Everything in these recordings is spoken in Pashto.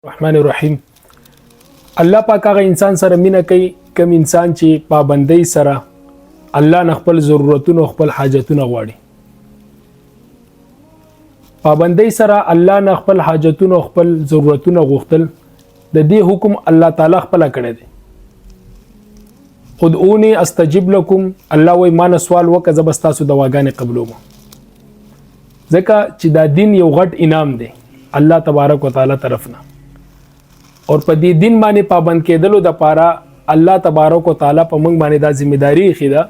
الرحمن الرحیم. الله پاک هغه انسان سره مینه کوي کوم انسان چې پابندۍ سره الله نه خپل ضرورتونه خپل حاجتونه غواړي. پابندۍ سره الله نه خپل حاجتونه خپل ضرورتونه غوښتل د دې حکم الله تعالی خپل کړی دی. ادعوني استجب لكم. الله وای ما نه سوال وکړه زه به ستاسو دواګانې قبولوم. ځکه چې دا دین یو غټ انعام دی الله تبارک وتعالى طرف نه. اور په دې دین باندې پابند کېدلو د پاره الله تبارک وتعالى په موږ باندې دا ذمہداري خېده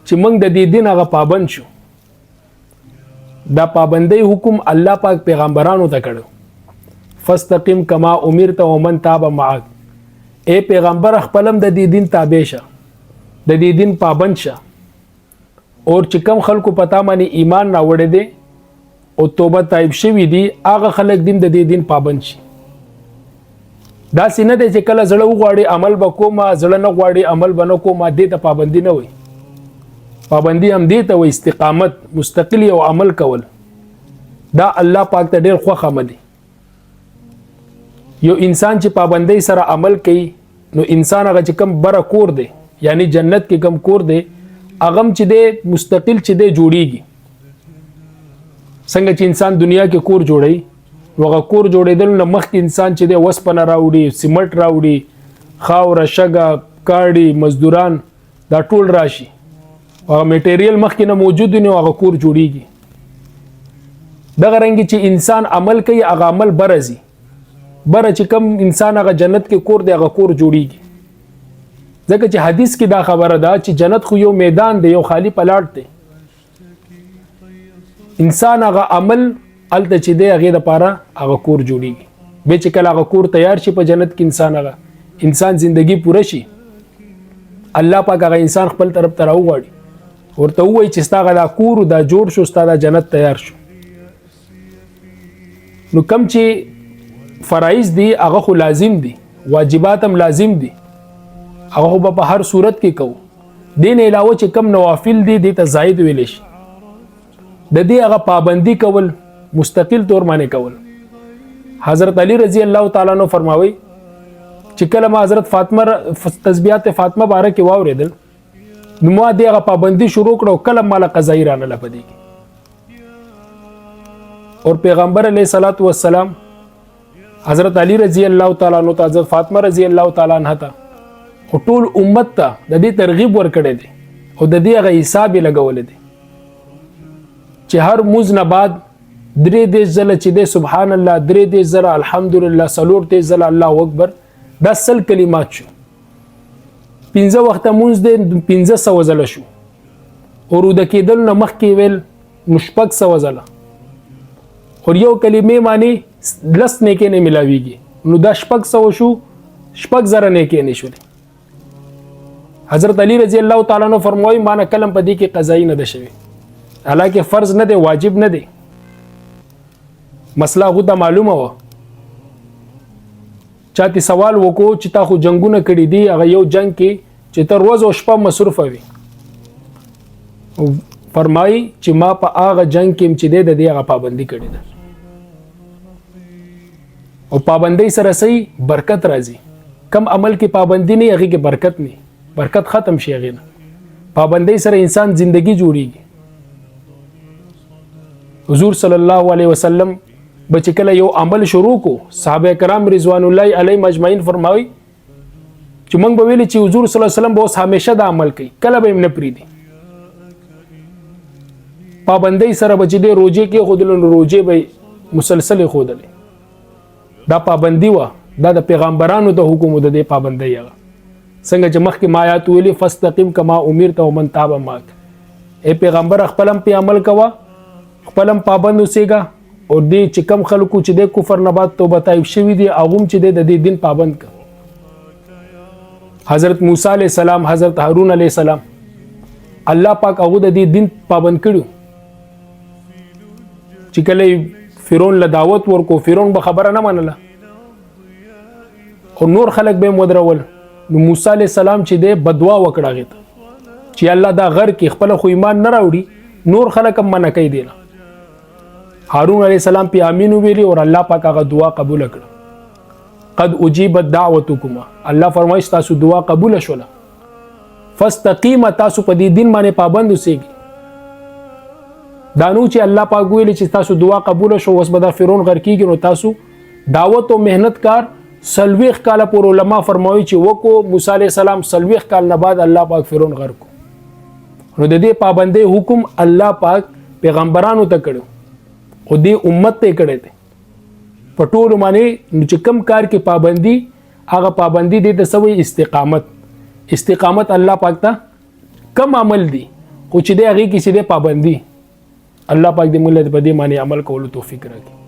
چې موږ د دې دین هغه پابند شو. دا پابندۍ حکم الله پاک پیغمبرانو ته کړو. فاستقم کما امرت ومن تاب معك. اے پیغمبر خپلم د دې دین تابع شه د دې دین پابند شه. اور چې کوم خلکو پتا باندې ایمان راوړې دي او توبه تایب شوی دي هغه خلک دین د دې دین پابند شي. دا سینه دی چې کله زړه وغواړي عمل وکوم زړه نه غواړي عمل بنه کوم دې ته پابندي نه وي. پابندي هم دې ته وي استقامت مستقل او عمل کول. دا الله پاک ته ډېر خوښ عمل دی. یو انسان چې پابندۍ سره عمل کوي نو انسان هغه چې کم بره کور دی یعنی جنت کې کم کور دی هغه چې دی مستقل چې دی جوړیږي. څنګه چې انسان دنیا کې کور جوړي وغه کور جوړېدل نه مخکې انسان چې دی وسپنه راوړي سیمټ راوړي خاوره شګه کاړي مزدوران دا ټول راشي هغه میټیریل مخکې نه موجود نه هغه کور جوړیږي. دغه رنګ چې انسان عمل کوي هغه عمل برزي بره چې کم انسان هغه جنت کې کور دی هغه کور جوړیږي. ځکه چې حدیث کې دا خبره ده چې جنت خو یو میدان دی یو خالی پلاټ دی. انسان هغه عمل الته چې دی هغه د پاره هغه کور جوړیږي. به چې کله هغه کور تیار شي په جنت کې انسان زندگی پوره شي الله پاک هغه انسان خپل طرف ته راوړي ورته وایي چې ستا غلا کور دا جوړ شو ستا د جنت تیار شو. نو کم چې فرایض دي هغه خو لازم دي واجبات هم لازم دي هغه په هر صورت کې کوو. دین علاوه چې کم نوافل دي د ته زائد ویل شي د دې هغه پابندي کول مستقل طور باندې کول. حضرت علی رضی الله تعالی عنہ فرماوي چې کله ما حضرت فاطمه تسبیحات فاطمه باره کې واوریدل نو ما دې هغه پابندي شروع کړو کله مال قضایی رانه لپدې کې. اور پیغمبر علیه الصلاۃ والسلام حضرت علی رضی الله تعالی عنہ ته حضرت فاطمه رضی الله تعالی عنها ته ټول امت ته د دې ترغیب ورکړي دي او د دې هغه حساب لګول دي چې هر موز نه بعد درې دې زله چې دې سبحان الله درې دې زله الحمدلله سلور دې زله الله اکبر دا سل کلمات شو. 15 وخت مونږ دې 1500 زله شو او د کېدل نه مخکې ویل مشپک 100 زله اور یو کلمې معنی لس نه کې نه ملاويږي نو دا شپک 100 شو شپک زره نه کې نه شولې. حضرت علی رضی الله تعالی عنہ فرمایي ما نه کلم پدې کې قضایی نه ده شوی حالکه فرض نه دی واجب نه دی. مسله غو ته معلومه و چاته سوال وکړو چې تا خو جنگونه کړی دي هغه یو جنگ کې چې تر ورځ او شپه مصروف وي فرمای چې ما په هغه جنگ کې چې د دې هغه پابندي کړی ده او پابندۍ سره صحیح برکت راځي. کم عمل کې پابندي نه هغه کې برکت نه برکت ختم شي هغه نه. پابندۍ سره انسان زندگی جوړیږي. حضور صلی الله علیه وسلم بچ کله یو عمل شروع کو صحابه کرام رضوان الله علیهم اجمعین فرمایي چې موږ به ویل چې حضور صلی الله علیه وسلم به همیشه دا عمل کوي کله به نه پریدي. پابندۍ سره بچ دې روزه کې خودل روزه به مسلسل خودل دا پابندي و دا د پیغمبرانو د حکم د دې پابندۍ هغه څنګه چې مخکې ما آیات ویلي فاستقم کما امرت ومن تاب معك. اے پیغمبر خپلم په عمل کوا خپلم پابند اوسېګا او دې چې کم خلکو چې د کفر نه بعد توبه تایب شوی دي هغه چې د دې دین پابند ک. حضرت موسی علیہ السلام حضرت هارون علیہ السلام الله پاک هغه د دې دین پابند کړو چې کله فرعون له دعوت ورکو فرعون به خبره نه منله او نور خلک به مدرول نو موسی علیہ السلام چې د بدوا وکړه غته چې الله دا غر کې خپل خو ایمان نه راوړي نور خلک هم منع کوي دي. هارون علیہ السلام په امین ویلي او الله پاک هغه دعا قبول کړه. قد اجیبت دعوتکما، الله فرمایي تاسو دعا قبول شوله. فاستقیم، تاسو په دې دین باندې پابند اوسئ. دانو چې الله پاک ویل چې تاسو دعا قبول شو، اوس به دا فرعون غر کیږي، نو تاسو دعوت او مهنت کار سلويخ کاله پر علما فرمایي چې وکو موسی عليه السلام سلويخ کال نه بعد الله پاک فرعون غر کو. نو د دې پابندۍ حکم الله پاک پیغمبرانو ته کړو او دې امت ته کړی دی. په ټولو باندې چې کم کار کې پابندي، هغه پابندي دې ته سوی استقامت. استقامت الله پاک ته کم عمل دی خو چې دې هغه کې چې دې پابندي، الله پاک دې موږ له دې باندې عمل کولو توفیق راکړي.